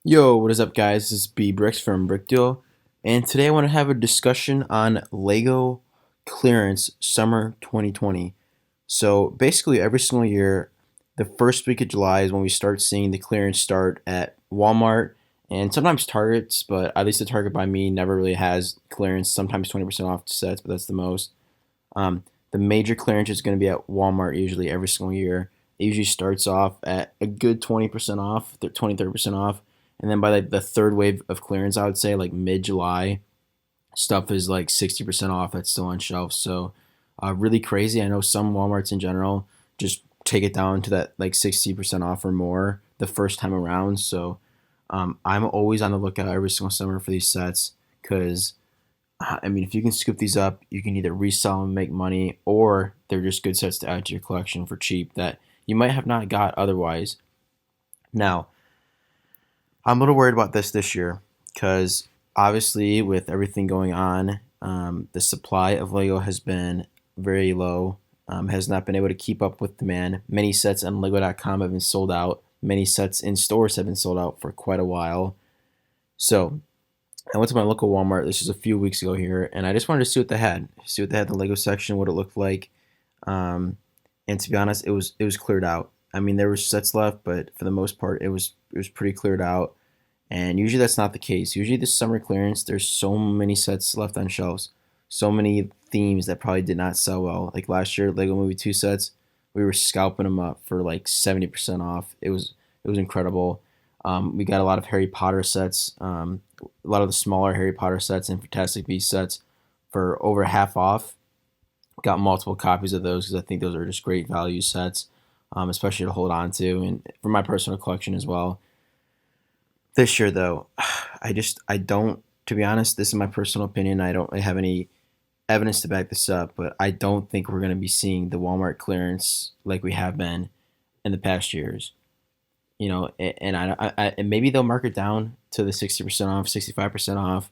Yo, what is up, guys? This is B Bricks from Brickdeal, and today I want to have a discussion on Lego clearance summer 2020. So basically, every single year, the first week of July is when we start seeing the clearance start at Walmart and sometimes Targets, but at least the Target by me never really has clearance. Sometimes 20% off sets, but that's the most. The major clearance is going to be at Walmart usually every single year. It usually starts off at a good 20% off, 20, 30% off. And then by like the third wave of clearance, I would say like mid July, stuff is like 60% off that's still on shelf. So really crazy. I know some Walmarts in general just take it down to that like 60% off or more the first time around. So I'm always on the lookout every single summer for these sets because I mean, if you can scoop these up, you can either resell them and make money, or they're just good sets to add to your collection for cheap that you might have not got otherwise. Now, I'm a little worried about this year because obviously, with everything going on, the supply of Lego has been very low, has not been able to keep up with demand. Many sets on Lego.com have been sold out. Many sets in stores have been sold out for quite a while. So, I went to my local Walmart. This was a few weeks ago here, and I just wanted to see what they had in the Lego section, what it looked like. Um, and to be honest, it was cleared out. I mean, there were sets left, but for the most part, it was pretty cleared out. And usually that's not the case. Usually this summer clearance, there's so many sets left on shelves, so many themes that probably did not sell well. Like last year, Lego Movie 2 sets, we were scalping them up for like 70% off. It was incredible. We got a lot of Harry Potter sets, a lot of the smaller Harry Potter sets and Fantastic Beasts sets for over half off. Got multiple copies of those because I think those are just great value sets, especially to hold on to and for my personal collection as well. This year, though, I don't. To be honest, this is my personal opinion. I don't really have any evidence to back this up, but I don't think we're going to be seeing the Walmart clearance like we have been in the past years. And and maybe they'll mark it down to the 60% off, 65% off,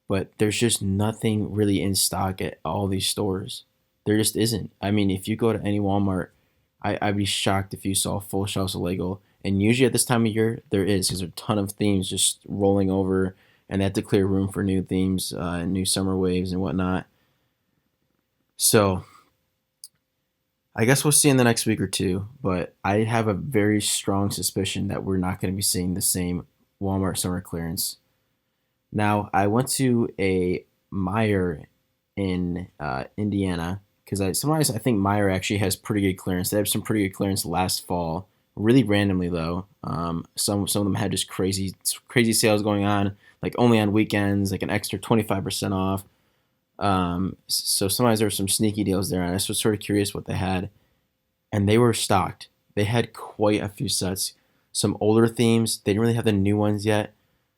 but there's just nothing really in stock at all these stores. There just isn't. I mean, if you go to any Walmart, I'd be shocked if you saw full shelves of Lego. And usually at this time of year, there is because there's a ton of themes just rolling over, and they have to clear room for new themes, new summer waves and whatnot. So I guess we'll see in the next week or two. But I have a very strong suspicion that we're not going to be seeing the same Walmart summer clearance. Now I went to a Meijer in Indiana because I think Meijer actually has pretty good clearance. They have some pretty good clearance last fall, really randomly though. Some of them had just crazy sales going on, like only on weekends, like an extra 25% off. So sometimes there were some sneaky deals there, and I was sort of curious what they had, and they were stocked. They had quite a few sets, some older themes. They didn't really have the new ones yet.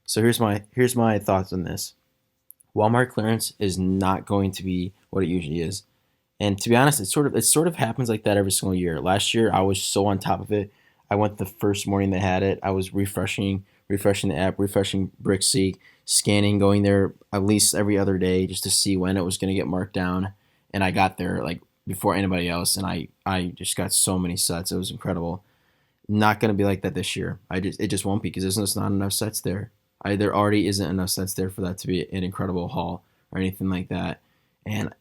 So here's my thoughts on this. Walmart clearance is not going to be what it usually is. And to be honest, it sort of happens like that every single year. Last year I was so on top of it. I went the first morning they had it. I was refreshing the app, refreshing Brickseek, scanning, going there at least every other day just to see when it was going to get marked down. And I got there like before anybody else, and I just got so many sets. It was incredible. Not going to be like that this year. It just won't be because there's just not enough sets there. There already isn't enough sets there for that to be an incredible haul or anything like that. And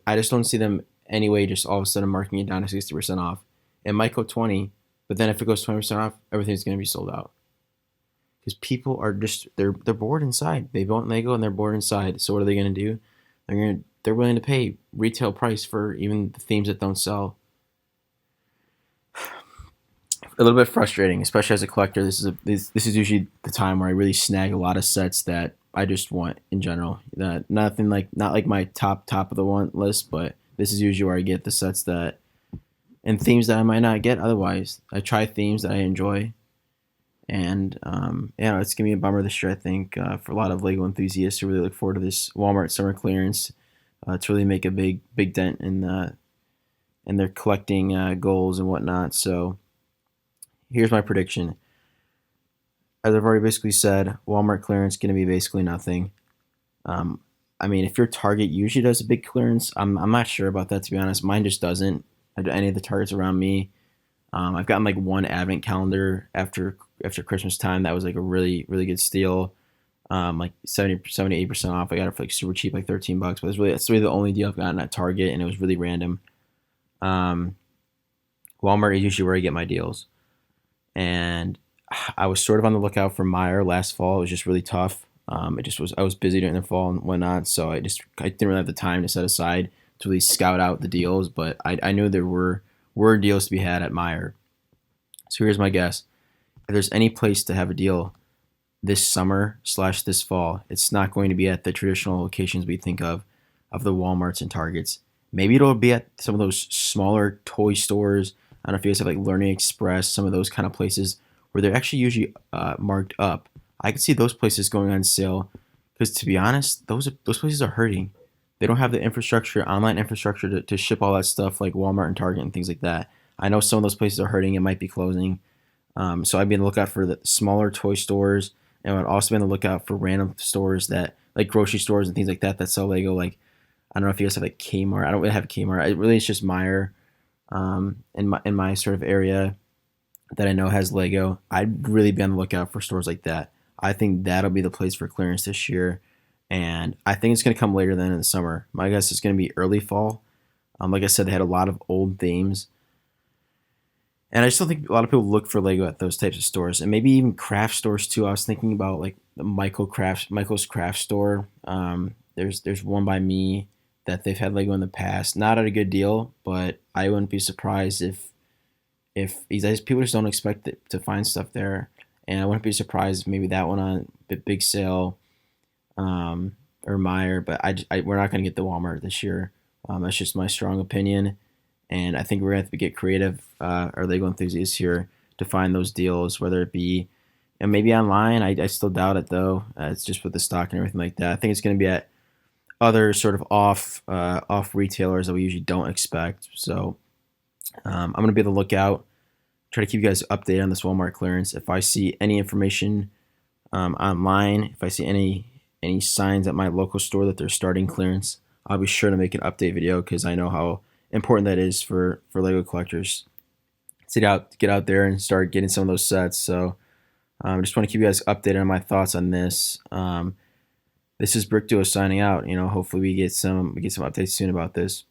I just don't see them anyway. Just all of a sudden marking it down to 60% off. It might go 20, but then if it goes 20% off, everything's going to be sold out because people are just they're bored inside. They want Lego and they're bored inside. So what are they going to do? They're willing to pay retail price for even the themes that don't sell. A little bit frustrating, especially as a collector. This is usually the time where I really snag a lot of sets that I just want in general. Nothing like not like my top of the want list, but this is usually where I get the sets that and themes that I might not get otherwise. I try themes that I enjoy, and yeah, it's gonna be a bummer this year. I think for a lot of Lego enthusiasts who really look forward to this Walmart summer clearance to really make a big dent in their collecting goals and whatnot. So here's my prediction. As I've already basically said, Walmart clearance going to be basically nothing. Um, I mean, if your Target usually does a big clearance, I'm not sure about that to be honest. Mine just doesn't. Any of the Targets around me, I've gotten like one advent calendar after Christmas time that was like a really good steal. Like 78% off. I got it for like super cheap, like $13. But that's really the only deal I've gotten at Target, and it was really random. Um, Walmart is usually where I get my deals, and I was sort of on the lookout for Meijer last fall. It was just really tough. It just was I was busy during the fall and whatnot, so I didn't really have the time to set aside to really scout out the deals. But I knew there were deals to be had at Meijer. So here's my guess: if there's any place to have a deal this summer slash this fall, it's not going to be at the traditional locations we think of the Walmarts and Targets. Maybe it'll be at some of those smaller toy stores. I don't know if you guys have like Learning Express, some of those kind of places where they're actually usually marked up. I could see those places going on sale because, to be honest, those places are hurting. They don't have the infrastructure, online infrastructure to ship all that stuff like Walmart and Target and things like that. I know some of those places are hurting. It might be closing. So I'd be on the lookout for the smaller toy stores, and I'd also be on the lookout for random stores that, like grocery stores and things like that, that sell Lego. Like I don't know if you guys have like Kmart. I don't really have a Kmart. It really is just Meijer in my sort of area that I know has Lego. I'd really be on the lookout for stores like that. I think that'll be the place for clearance this year, and I think it's going to come later than in the summer. My guess is going to be early fall. Like I said, they had a lot of old themes, and I still think a lot of people look for Lego at those types of stores, and maybe even craft stores too. I was thinking about like the Michael's Craft Store. There's one by me that they've had Lego in the past, not at a good deal, but I wouldn't be surprised if these people just don't expect to find stuff there, and I wouldn't be surprised if maybe that one on big sale, or Meijer, but we're not going to get the Walmart this year. That's just my strong opinion, and I think we're going to have to get creative, our Lego enthusiasts here, to find those deals, whether it be and maybe online. I still doubt it though. It's just with the stock and everything like that. I think it's going to be at other sort of off retailers that we usually don't expect. So I'm going to be on the lookout. Try to keep you guys updated on this Walmart clearance. If I see any information online, if I see any signs at my local store that they're starting clearance, I'll be sure to make an update video because I know how important that is for Lego collectors to get out there and start getting some of those sets. So I just want to keep you guys updated on my thoughts on this. This is Brick Duo signing out. Hopefully we get some updates soon about this.